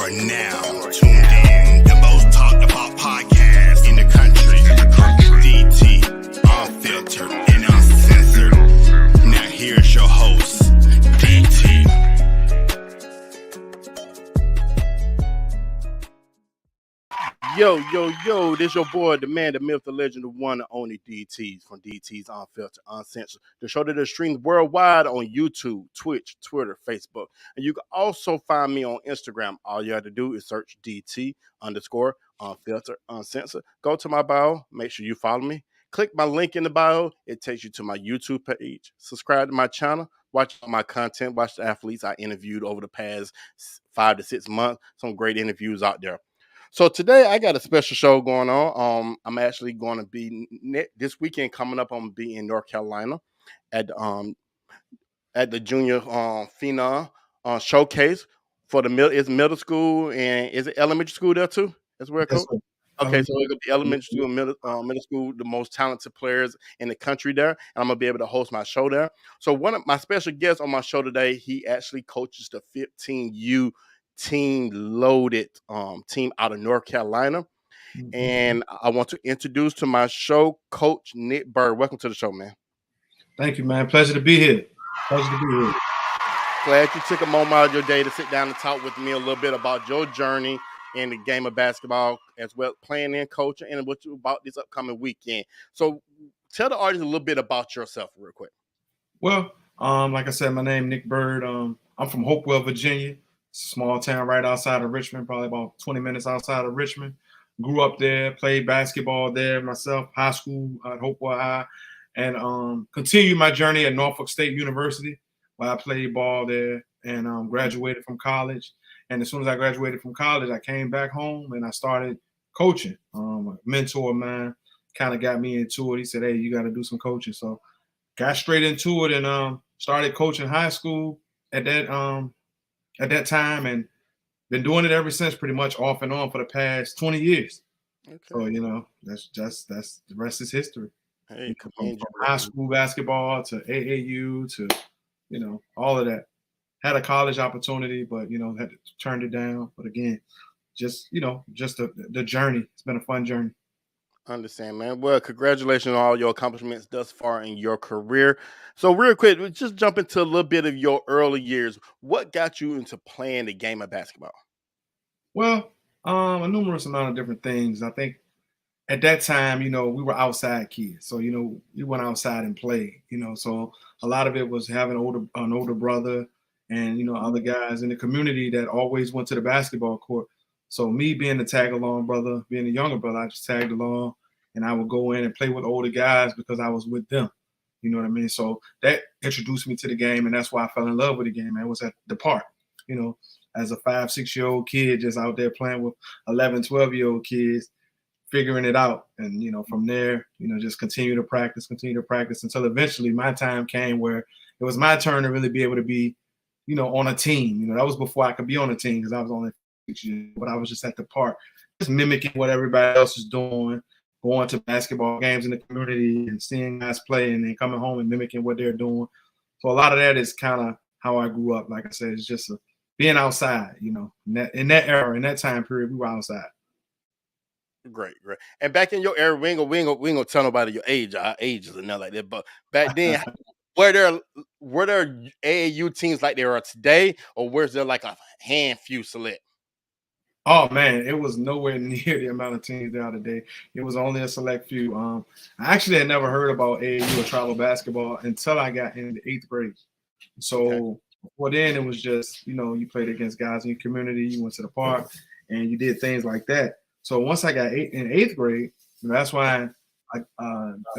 are now tuned in. The most talked about podcast in the country. DT, unfiltered and uncensored. Now here's your host, DT. Yo, this your boy, the man, the myth, the legend, the one and only DTs from DTs Unfiltered, Uncensored. The show that is streamed worldwide on YouTube, Twitch, Twitter, Facebook. And you can also find me on Instagram. All you have to do is search DT _ Unfiltered, Uncensored. Go to my bio. Make sure you follow me. Click my link in the bio. It takes you to my YouTube page. Subscribe to my channel. Watch my content. Watch the athletes I interviewed over the past 5 to 6 months. Some great interviews out there. So today I got a special show going on. I'm actually going to be this weekend coming up. I'm going to be in North Carolina at the Junior Phenom showcase for the middle school, and is it elementary school there too? That's where it goes. Yes, okay, so it's going to be elementary school and middle school, the most talented players in the country there, and I'm going to be able to host my show there. So one of my special guests on my show today, he actually coaches the 15U team loaded team out of North Carolina. Mm-hmm. And I want to introduce to my show Coach Nick Byrd. Welcome to the show, man. Thank you, man. Pleasure to be here. Glad you took a moment out of your day to sit down and talk with me a little bit about your journey in the game of basketball, as well playing and coaching, and what you about this upcoming weekend. So tell the audience a little bit about yourself real quick. Well, like I said, my name is Nick Byrd. I'm from Hopewell, Virginia. Small town right outside of Richmond, probably about 20 minutes outside of Richmond. Grew up there, played basketball there myself, high school at Hopewell High, and continued my journey at Norfolk State University, where I played ball there and graduated from college. And as soon as I graduated from college, I came back home and I started coaching. A mentor of mine kind of got me into it. He said, hey, you got to do some coaching. So got straight into it and started coaching high school at that time, and been doing it ever since, pretty much off and on for the past 20 years. Okay. So, that's the rest is history. Hey, from high school basketball to AAU to, all of that. Had a college opportunity, but, had to turn it down. But again, just the journey. It's been a fun journey. Understand, man. Well, congratulations on all your accomplishments thus far in your career. So real quick, we'll just jump into a little bit of your early years. What got you into playing the game of basketball? Well, a numerous amount of different things. I think at that time, we were outside kids. So, we went outside and played, so a lot of it was having an older brother and, other guys in the community that always went to the basketball court. So me being the tag along brother, being a younger brother, I just tagged along and I would go in and play with older guys because I was with them. You know what I mean? So that introduced me to the game, and that's why I fell in love with the game. I was at the park, as a 5-6-year-old kid, just out there playing with 11, 12-year-old kids, figuring it out. And, from there, just continue to practice until eventually my time came where it was my turn to really be able to be, on a team. That was before I could be on a team because I was only 6 years, but I was just at the park, just mimicking what everybody else is doing, going to basketball games in the community and seeing guys play and then coming home and mimicking what they're doing. So a lot of that is kind of how I grew up. Like I said, it's just being outside, in that era, in that time period, we were outside. Great. And back in your era, we ain't gonna tell nobody your age. Our ages and nothing like that. But back then, were there AAU teams like there are today, or was there like a few select? Oh man, it was nowhere near the amount of teams there are today. It was only a select few. I actually had never heard about AAU or travel basketball until I got into 8th grade. So before then, it was just you played against guys in your community, you went to the park, and you did things like that. So once I got in 8th grade, that's why a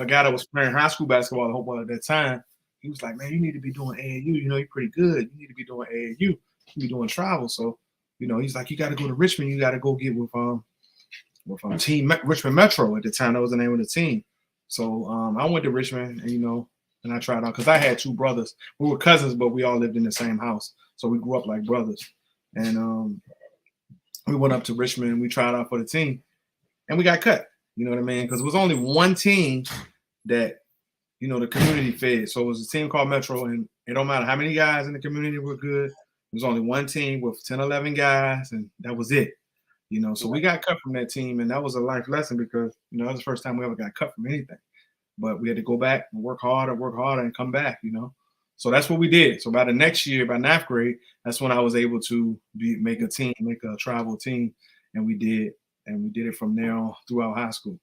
guy that was playing high school basketball at Hopewell at that time, he was like, "Man, you need to be doing AAU. You're pretty good. You need to be doing AAU. You be doing travel." So. He's like, you got to go to Richmond. You got to go get with team Richmond Metro at the time. That was the name of the team. So I went to Richmond and I tried out because I had 2 brothers. We were cousins, but we all lived in the same house. So we grew up like brothers. And we went up to Richmond and we tried out for the team and we got cut. You know what I mean? Because it was only one team that, the community fed. So it was a team called Metro, and it don't matter how many guys in the community were good. was only one team with 10, 11 guys, and that was it. So we got cut from that team, and that was a life lesson because, that was the first time we ever got cut from anything. But we had to go back and work harder, and come back. So that's what we did. So by the next year, by 9th grade, that's when I was able to make a travel team, and we did it from there on throughout high school.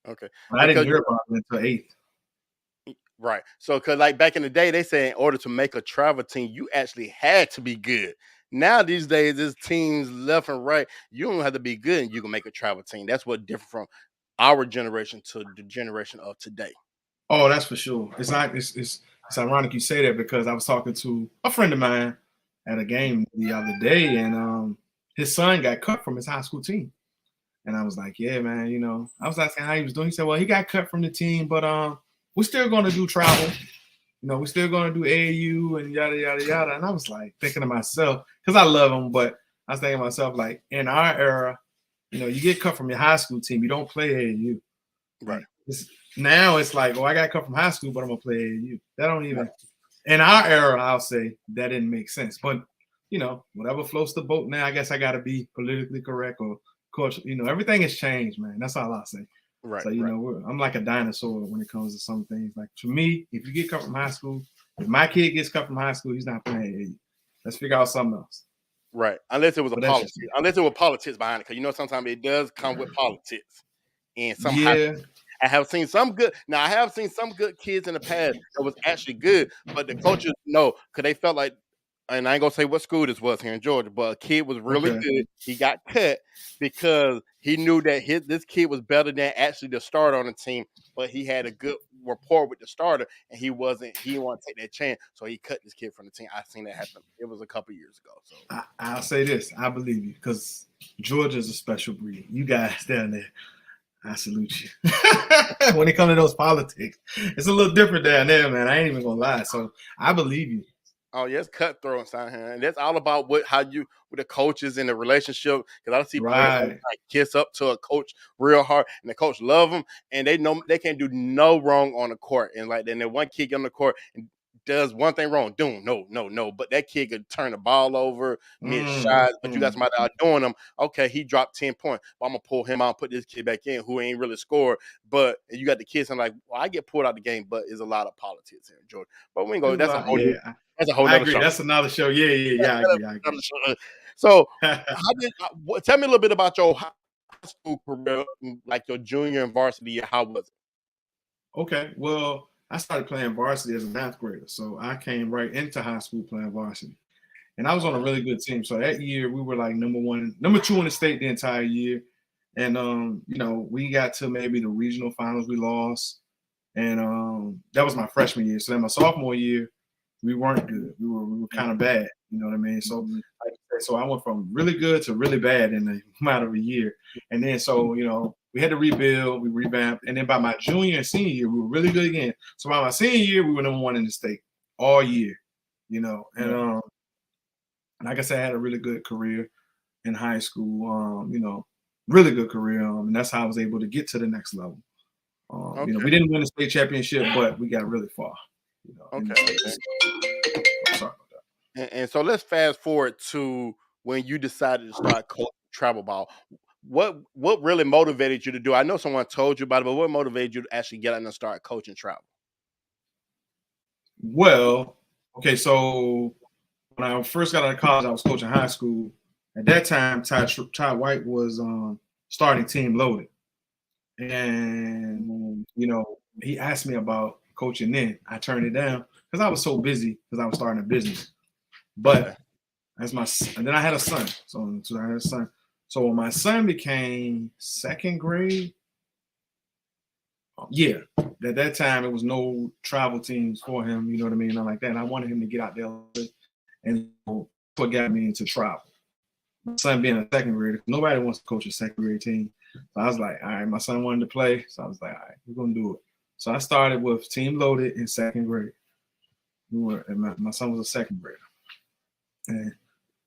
Okay. But I didn't hear about it until 8th. Right. So, because like back in the day, they say in order to make a travel team, you actually had to be good. Now these days, there's teams left and right. You don't have to be good, and you can make a travel team. That's what different from our generation to the generation of today. Oh, that's for sure. It's not. It's ironic you say that because I was talking to a friend of mine at a game the other day, and his son got cut from his high school team, and I was like, yeah, man. I was asking how he was doing. He said, well, he got cut from the team, but we're still going to do travel. We're still going to do AAU and yada, yada, yada. And I was like thinking to myself, because I love him, but I was thinking to myself, like, in our era, you get cut from your high school team. You don't play AAU. Right. Now it's like, I got cut from high school, but I'm going to play AAU. That don't even, in our era, I'll say that didn't make sense. But, whatever floats the boat now, I guess I got to be politically correct or coach. Everything has changed, man. That's all I'll say. Right. So, I'm like a dinosaur when it comes to some things. Like, for me, if you get cut from high school, if my kid gets cut from high school, he's not playing AAU. Let's figure out something else. Right. Unless it was unless it was politics behind it. Because, sometimes it does come with politics. And I have seen some good kids in the past that was actually good, but the coaches because they felt like, and I ain't gonna say what school this was here in Georgia, but a kid was really good. He got cut because he knew that this kid was better than actually the starter on the team, but he had a good rapport with the starter, and he didn't want to take that chance, so he cut this kid from the team. I've seen that happen. It was a couple years ago. So I'll say this: I believe you because Georgia's a special breed. You guys down there, I salute you. When it comes to those politics, it's a little different down there, man. I ain't even gonna lie. So I believe you. Oh, yes, cutthroat down here, and that's all about with the coaches and the relationship. Because I see players like kiss up to a coach real hard, and the coach love them, and they know they can't do no wrong on the court. And like then one kid get on the court and does one thing wrong, no. But that kid could turn the ball over mid-shot. But you got somebody out doing them. Okay, he dropped 10 points. But I'm gonna pull him out and put this kid back in who ain't really scored. But you got the kids and like, well, I get pulled out the game, but there's a lot of politics here in Georgia. But we ain't go. That's a whole. That's a whole other show. That's another show. Yeah. I agree. So, tell me a little bit about your high school career, like your junior and varsity year. How was it? Okay, well, I started playing varsity as a 9th grader, so I came right into high school playing varsity, and I was on a really good team. So that year we were like number 2 in the state the entire year, and we got to maybe the regional finals. We lost, and that was my freshman year. So then my sophomore year, we weren't good. We were kind of bad. You know what I mean? So so I went from really good to really bad in a matter of a year. And then so, we had to rebuild, we revamped. And then by my junior and senior year, we were really good again. So by my senior year, we were number 1 in the state all year, And like I said, I had a really good career in high school, really good career. And that's how I was able to get to the next level. We didn't win the state championship, but we got really far. Okay. Sorry about that. And so let's fast forward to when you decided to start coaching travel ball. What really motivated you to do? I know someone told you about it, but what motivated you to actually get out and start coaching travel? Well, okay, so when I first got out of college, I was coaching high school. At that time, Ty White was starting Team Loaded, and he asked me about coaching then. I turned it down because I was so busy because I was starting a business. But and then I had a son. So I had a son. So when my son became 2nd grade, at that time it was no travel teams for him, you know what I mean, and like that. And I wanted him to get out there, and what got me into travel. My son being a 2nd grader, nobody wants to coach a 2nd grade team. So I was like, all right, my son wanted to play, so I was like, all right, we're gonna do it. So I started with Team Loaded in 2nd grade. My son was a 2nd grader, and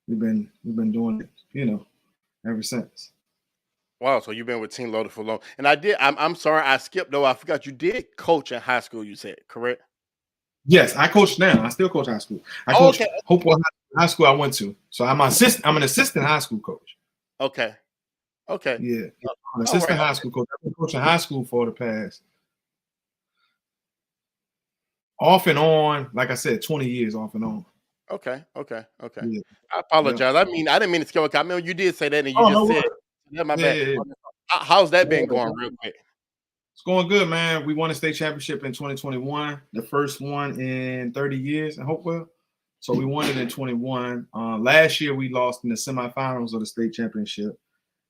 we've been doing it, ever since. Wow, so you've been with Team Loaded for long. And I'm sorry, I skipped though. I forgot you did coach in high school, you said, correct? Yes, I coach now. I still coach high school. I coach Hopewell High high school I went to. So I'm an assistant high school coach. Okay. Okay. Yeah, I'm an All assistant right. high school coach. I've been coaching high school for the past off and on, like I said, 20 years off and on. Okay. Okay. Okay. Yeah, I yeah. apologize. I didn't mean to scare. I mean, you did say that, and you Oh, no just said, worries. "Yeah, my Yeah, bad." yeah, yeah. How's that No been worries. going, real quick? It's going good, man. We won a state championship in 2021, the first one in 30 years in Hopewell. So we won it in 21. Last year we lost in the semifinals of the state championship,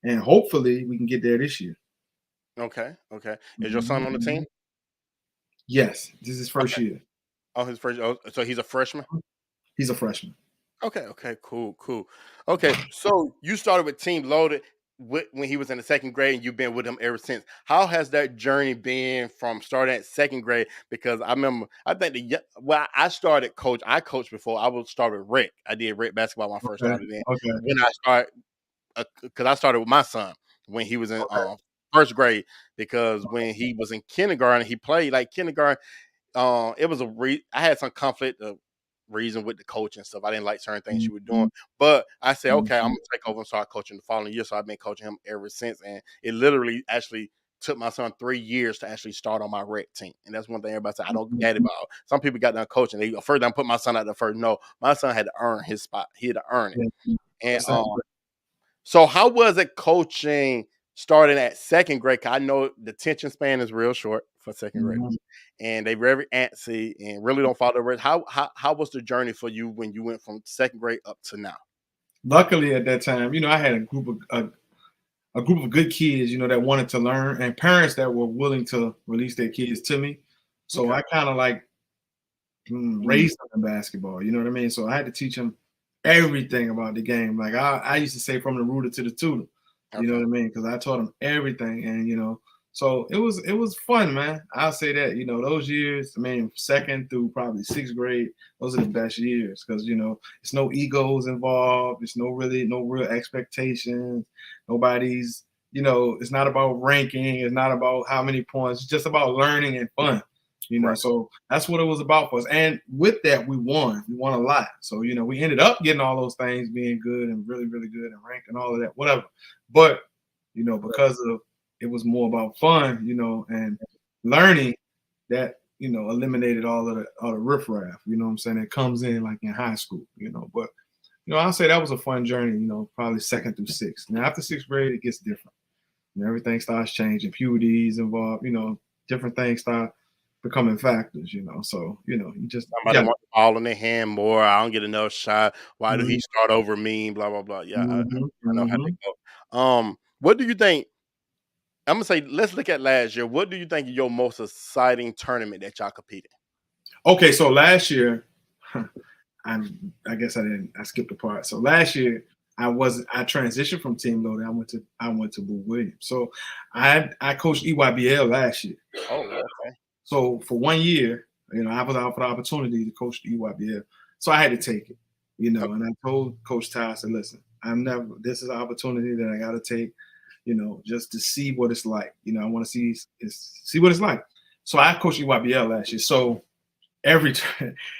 and hopefully we can get there this year. Okay. Okay. Is your son on the team? Yes, this is his first Okay. year. Oh, his first. Oh, so he's a freshman. He's a freshman. Okay. Okay. Cool. Cool. Okay. So you started with Team Loaded when he was in the second grade, and you've been with him ever since. How has that journey been from starting at second grade? Because I remember, I think I started coach. I coached before. I was started rec. I did rec basketball when I first Okay. started in. Okay. When I started, because I started with my son when he was in Okay. first grade. Because when he was in kindergarten, he played like kindergarten. It was I had some conflict of reason with the coach and stuff. I didn't like certain things she was doing, but I said, okay, I'm gonna take over and start coaching the following year. So I've been coaching him ever since, and it literally actually took my son 3 years to actually start on my rec team. And that's one thing everybody said I don't get it about. Some people got done coaching. They first time put my son out there first. No, my son had to earn his spot. He had to earn it. Yeah. And Same. so how was it coaching starting at second grade? 'Cause I know the attention span is real short for second grade, Mhm. and they very antsy and really don't follow the rest. How was the journey for you when you went from second grade up to now? Luckily, at that time, I had a group of good kids, that wanted to learn, and parents that were willing to release their kids to me. So Okay. I kind of like raised them in basketball. You know what I mean? So I had to teach them everything about the game. Like I used to say, from the rooter to the tutor. You know Okay. what I mean? Because I taught them everything, and so it was fun, man. I'll say that. Those years. I mean, second through probably sixth grade, those are the best years because it's no egos involved. It's no real expectations. Nobody's. It's not about ranking. It's not about how many points. It's just about learning and fun. Right. So that's what it was about for us. And with that, we won. We won a lot. So, we ended up getting all those things, being good and really, really good and ranked and all of that, whatever. But, because of it was more about fun, and learning that, eliminated all the riffraff, what I'm saying, that comes in like in high school, But, I'll say that was a fun journey, probably second through sixth. Now after sixth grade, it gets different. Everything starts changing, puberty's involved, different things start becoming factors, So, you just Somebody want the ball in their hand more. I don't get enough shot. Why do he Mhm, start over me? Blah blah blah. Yeah, mhm, I know how they mhm. go. What do you think? I'm gonna say, let's look at last year. What do you think is your most exciting tournament that y'all competed? Okay, so last year, I guess I skipped a part. So last year I transitioned from team loading. I went to Boo Williams. So I coached EYBL last year. Oh, okay. So for 1 year, I was out for the opportunity to coach the EYBL. So I had to take it, and I told Coach Ty, I said, listen, this is an opportunity that I gotta take, just to see what it's like. I want to see what it's like. So I coached EYBL last year. So every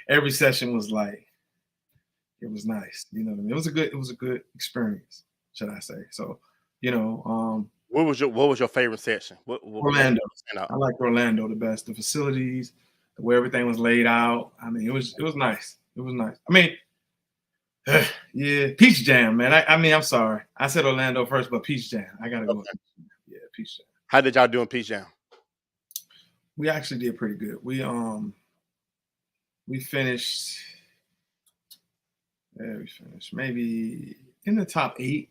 every session was like, it was nice. You know what I mean? It was a good experience, should I say. So, What was your favorite section? What Orlando. stand out? I liked Orlando the best. The facilities, the way everything was laid out. I mean, it was nice. It was nice. I mean, yeah, Peach Jam, man. I mean, I'm sorry. I said Orlando first, but Peach Jam. I gotta go with Okay. Peach Jam. Yeah, Peach Jam. How did y'all do in Peach Jam? We actually did pretty good. We finished. Yeah, we finished maybe in the top 8.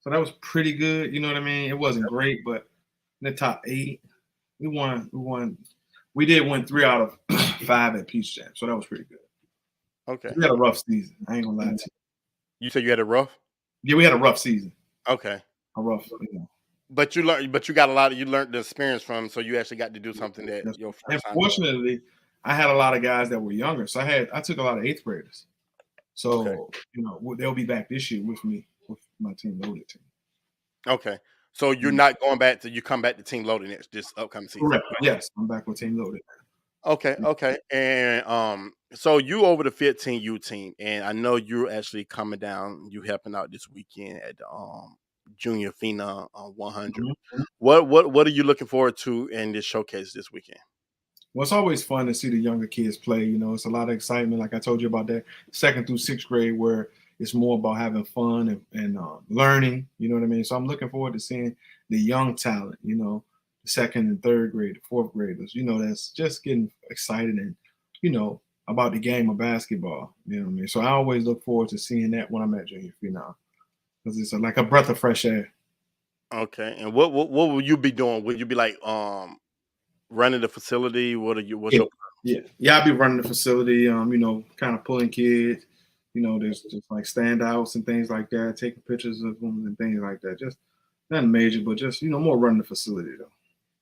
So that was pretty good. You know what I mean? It wasn't great, but in the top 8, we won. We did win 3 out of 5 at Peach Jam. So that was pretty good. Okay. We had a rough season. I ain't gonna lie to you. You said you had a rough? Yeah, we had a rough season. Okay. A rough, But you got a lot of, you learned the experience from, so you actually got to do something that Yes. your And first time. fortunately, I had a lot of guys that were younger. So I took a lot of 8th graders. So, Okay. they'll be back this year with me, with my team loaded team. Okay. So you're not going back to, you come back to team loading this upcoming season. Correct. Yes, I'm back with team loaded. Okay. And so you over the 15U team, and I know you're actually coming down, you helping out this weekend at the Junior Phenom 100. Mhm. What are you looking forward to in this showcase this weekend? Well, it's always fun to see the younger kids play. You know, it's a lot of excitement. Like I told you about that second through sixth grade, where it's more about having fun and learning. You know what I mean? So I'm looking forward to seeing the young talent. You know, the second and third grade, the fourth graders. You know, that's just getting excited and about the game of basketball. You know what I mean? So I always look forward to seeing that when I'm at Junior Phenom because it's like a breath of fresh air. Okay. And what will you be doing? Will you be like running the facility? What's Yeah, your yeah. I'll be running the facility. Kind of pulling kids. There's just like standouts and things like that, taking pictures of them and things like that. Just nothing major, but just more running the facility though.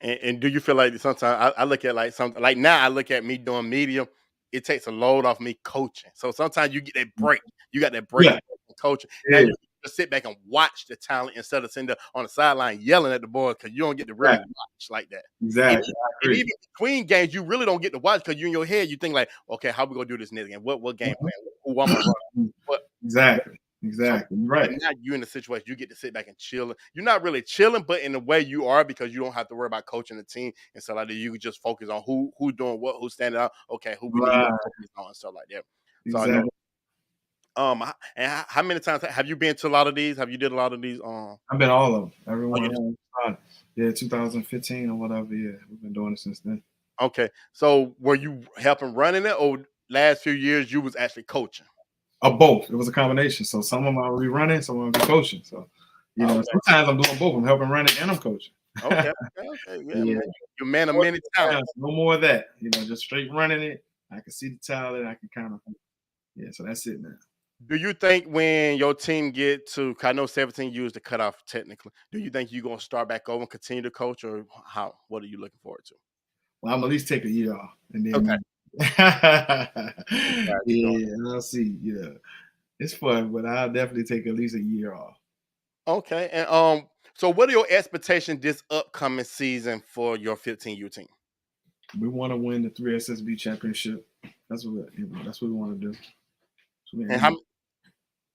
And do you feel like sometimes I look at like something like now I look at me doing media, it takes a load off me coaching. So sometimes you get that break. You got that break Yeah, from coaching. Now yeah, you just sit back and watch the talent instead of sitting there on the sideline yelling at the boys because you don't get to really exactly, watch like that. And, exactly. I and agree. even between games, you really don't get to watch because you in your head you think like, okay, how we gonna do this next game? What game Mhm. plan? Who I'm gonna run? What Exactly, so exactly. You're but right. now you in the situation you get to sit back and chill. You're not really chilling, but in the way you are because you don't have to worry about coaching the team and stuff like that. You can just focus on who doing what, who's standing out. Okay, who we need to Right, focus on and stuff like that. So I know. exactly. And how many times have you been to a lot of these? Have you did a lot of these? I've been all of them. Oh Everyone. yeah. Yeah, 2015 or whatever. Yeah, we've been doing it since then. Okay. So were you helping running it, or last few years you was actually coaching? Both. It was a combination. So some of them I'll be running, some of them I'll be coaching. So Okay. sometimes I'm doing both. I'm helping running and I'm coaching. Okay. Yeah, Yeah. man. You're a man of many talents. No more of that. Just straight running it. I can see the talent. I can kind of So that's it now. Do you think when your team get to, 'cause I know 17 years to cut off technically, do you think you're gonna start back over and continue to coach, or how? What are you looking forward to? Well, I'm at least take a year off and Okay, then got you. yeah, I'll see. It's fun, but I'll definitely take at least a year off. Okay, and so what are your expectations this upcoming season for your 15U team? We want to win the 3 SSB championship. That's what that's what we want to do. So we And aim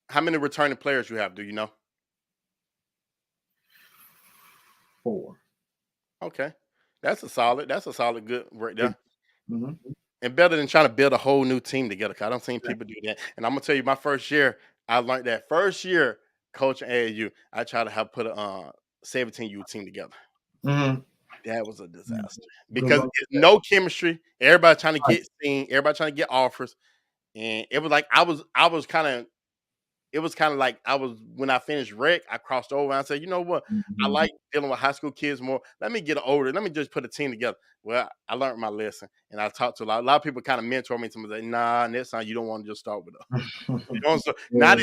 how many returning players you have? Do you know? for. Okay, That's a solid good right there. Mhm. And better than trying to build a whole new team together. 'Cause I don't see people do that. And I'm gonna tell you, my first year, I learned that first year coaching AAU, I tried to have put a 17U team together. Mhm. That was a Mhm. disaster Good because luck it's with no chemistry. Everybody trying to that. get seen. Everybody trying to get offers, and it was like I was kind of. It was kind of like I was when I finished rec. I crossed over and I said, you know what? I Mhm. like dealing with high school kids more. Let me get older. Let me just put a team together. Well, I learned my lesson, and I talked to a lot of people. Kind of mentor me to me. Like, nah, next time you don't want to just start with us. You don't. So, Yeah,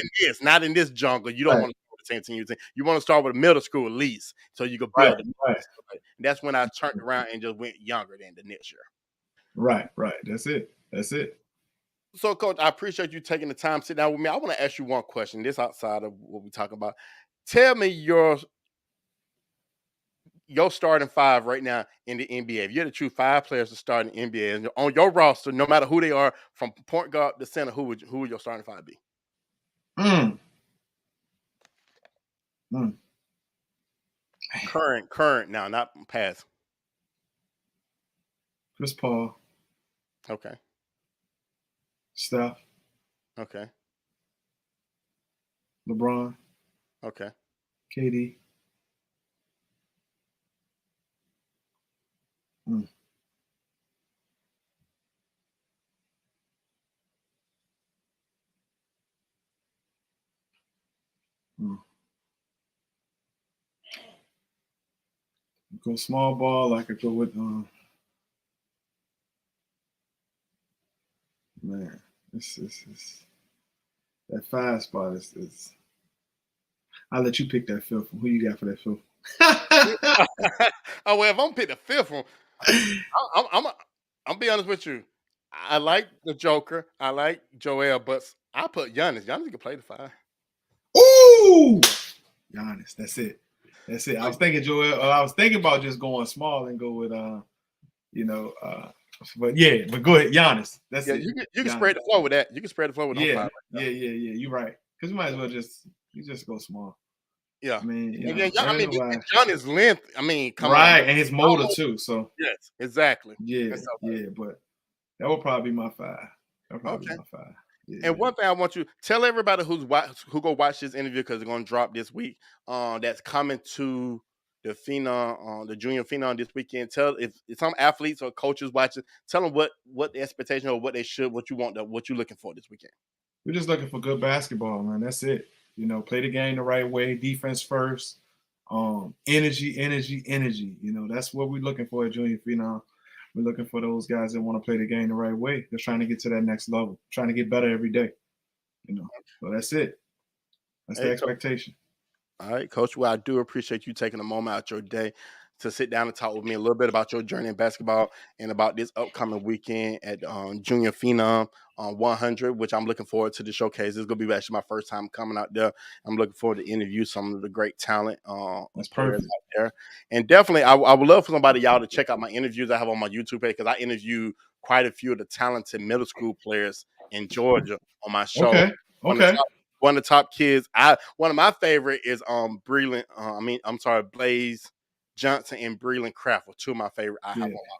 not in this jungle. You don't right, want to start with the same team. You want to start with a middle school at least, so you can right, build it. right, And that's when I turned around and just went younger than the next year. right. That's it. That's it. So, Coach, I appreciate you taking the time to sit down with me. I want to ask you one question. This outside of what we talk about. Tell me your starting five right now in the NBA. If you had to choose five players to start in the NBA and on your roster, no matter who they are, from point guard to center, who would your starting five be? Mm, mm. Current now, not past. Chris Paul, Okay, Steph, okay, LeBron, okay. KD. Mm, mm. Go small ball. I could go with man. This that five spot is. I'll let you pick that fifth one. Who you got for that fifth? Oh well, if I'm gonna pick the fifth one, I'm be honest with you. I like the Joker. I like Joel, but I put Giannis. Giannis can play the five. Ooh, Giannis. That's it. That's it. I So was thinking Joel. I was thinking about just going small and go with you know, uh, But yeah, but go ahead, Giannis. That's Yeah, it. you can Giannis. spread the floor with that. You can spread the floor with them Yeah, five. yeah. You're right. Because you might as well just go small. Yeah. I mean, And then ain't nobody- Johnny's length. I mean, come on. right, and his motor too. So Yes, exactly. yeah, but that would probably be my 5. That would probably be my 5. Yeah. And one thing I want you tell everybody who go watch this interview because it's going to drop this week. That's coming to the Phenom, the Junior Phenom this weekend. Tell if some athletes or coaches watching, tell them what the expectation or what they should, what you're looking for this weekend. We're just looking for good basketball, man. That's it. Play the game the right way, defense first, energy. That's what we're looking for at Junior Phenom. We're looking for those guys that want to play the game the right way. They're trying to get to that next level, trying to get better every day. So that's it. That's the expectation. All right, Coach. Well, I do appreciate you taking a moment out your day to sit down and talk with me a little bit about your journey in basketball and about this upcoming weekend at Junior Phenom 100, which I'm looking forward to the showcase. This is going to be actually my first time coming out there. I'm looking forward to interview some of the great talent That's perfect out there. And definitely, I would love for somebody, y'all, to check out my interviews I have on my YouTube page because I interview quite a few of the talented middle school players in Georgia on my show. Okay. One of the top kids. One of my favorite is Blaze Johnson and Breland Craft were 2 of my favorite.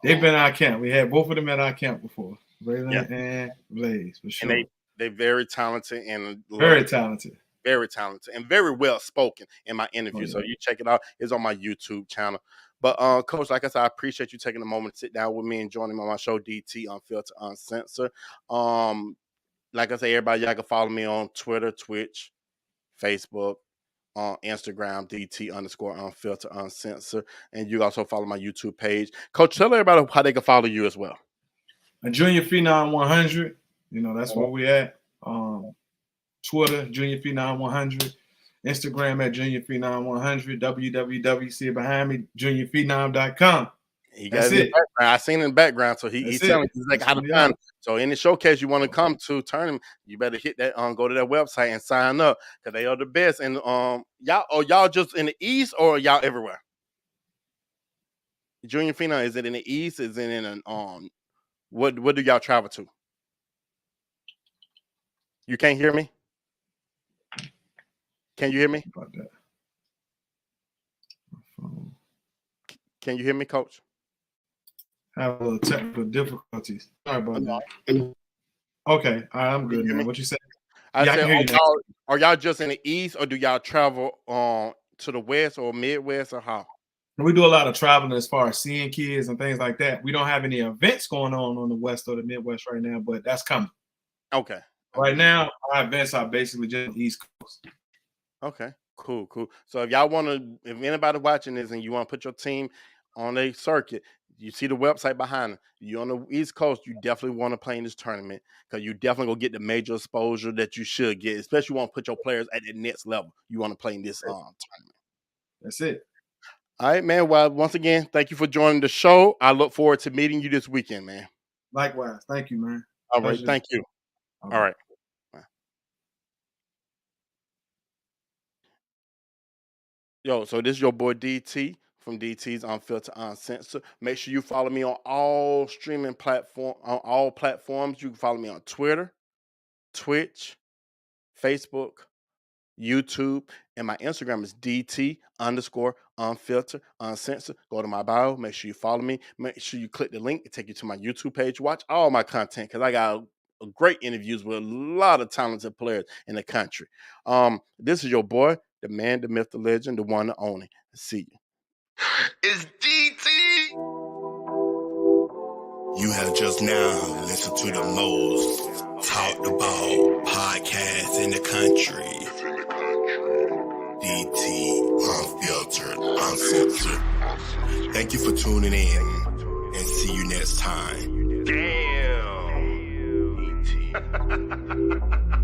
They've been at our camp. We had both of them at our camp before. Breland and Blaze, for sure. And they're very talented and very talented and very well spoken in my interview. So you check it out. It's on my YouTube channel. But Coach, like I said, I appreciate you taking a moment to sit down with me and joining me on my show, DT Unfiltered, Uncensored. Like I say, everybody, y'all can follow me on Twitter, Twitch, Facebook, on Instagram, DT_Unfiltered, Uncensored. And you also follow my YouTube page. Coach, tell everybody how they can follow you as well. A Junior Phenom 100. That's where we at. Twitter, Junior Phenom 100. Instagram at Junior Phenom 100. www. See it behind me, JuniorPhenom.com. That's it. I seen in the background, so he's telling you how to find it. So in the showcase you want to come to tournament, you better hit that go to that website and sign up because they are the best. And y'all just in the East or y'all everywhere? Junior Phenom, is it in the East? Is it in an what do y'all travel to? You can't hear me? Can you hear me? About that. Can you hear me, Coach? I have a little technical difficulties. Sorry about that. Okay, all right, I'm good now. What you say? I said, are y'all just in the East or do y'all travel to the West or Midwest or how? We do a lot of traveling as far as seeing kids and things like that. We don't have any events going on the West or the Midwest right now, but that's coming. Okay. Right now, our events are basically just on the East Coast. Okay, cool. So if y'all want to, if anybody watching this and you want to put your team on a circuit, you see the website behind it. You're on the East Coast, you definitely want to play in this tournament because you definitely going to get the major exposure that you should get, especially you want to put your players at the next level. You want to play in this tournament. That's it. All right, man. Well, once again, thank you for joining the show. I look forward to meeting you this weekend, man. Likewise. Thank you, man. All right. Thank you. All right. Yo, so this is your boy DT from DT's Unfiltered, Uncensored. Make sure you follow me on all streaming platforms. You can follow me on Twitter, Twitch, Facebook, YouTube, and my Instagram is DT_Unfiltered, Uncensored. Go to my bio. Make sure you follow me. Make sure you click the link to take you to my YouTube page. Watch all my content because I got great interviews with a lot of talented players in the country. This is your boy, the man, the myth, the legend, the one, the only. See you. It's DT. You have just now listened to the most talked about podcast in the country. DT Unfiltered, Uncensored. Thank you for tuning in and see you next time. Damn. DT.